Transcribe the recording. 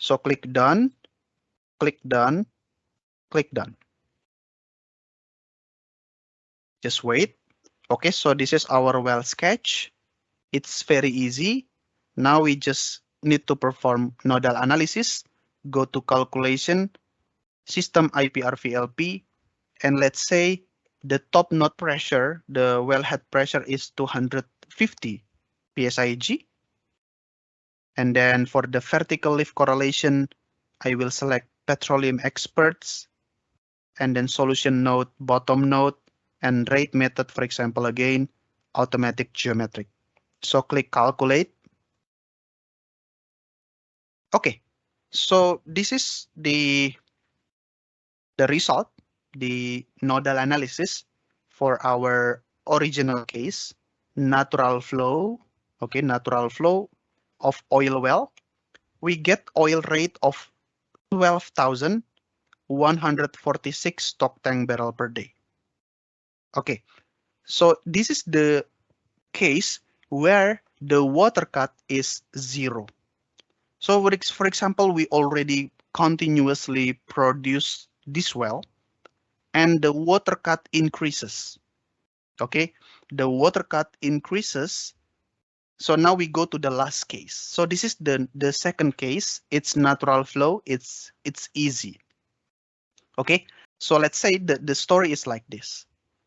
So click done, click done, click done. Just wait. Okay, so this is our well sketch. It's very easy. Now we just need to perform nodal analysis. Go to calculation, system IPRVLP, and let's say the top node pressure, the wellhead pressure is 250 psig. And then for the vertical lift correlation, I will select petroleum experts, and then solution node, bottom node, and rate method, for example, again, automatic geometric. So click calculate. Okay, so this is the result, the nodal analysis for our original case, natural flow, okay, natural flow of oil well. We get oil rate of 12,146 stock tank barrel per day. Okay, so this is the case where the water cut is 0. So for example, we already continuously produce this well and the water cut increases. Okay, the water cut increases. So now we go to the last case. So this is the second case. It's natural flow. It's easy. Okay, so let's say the story is like this.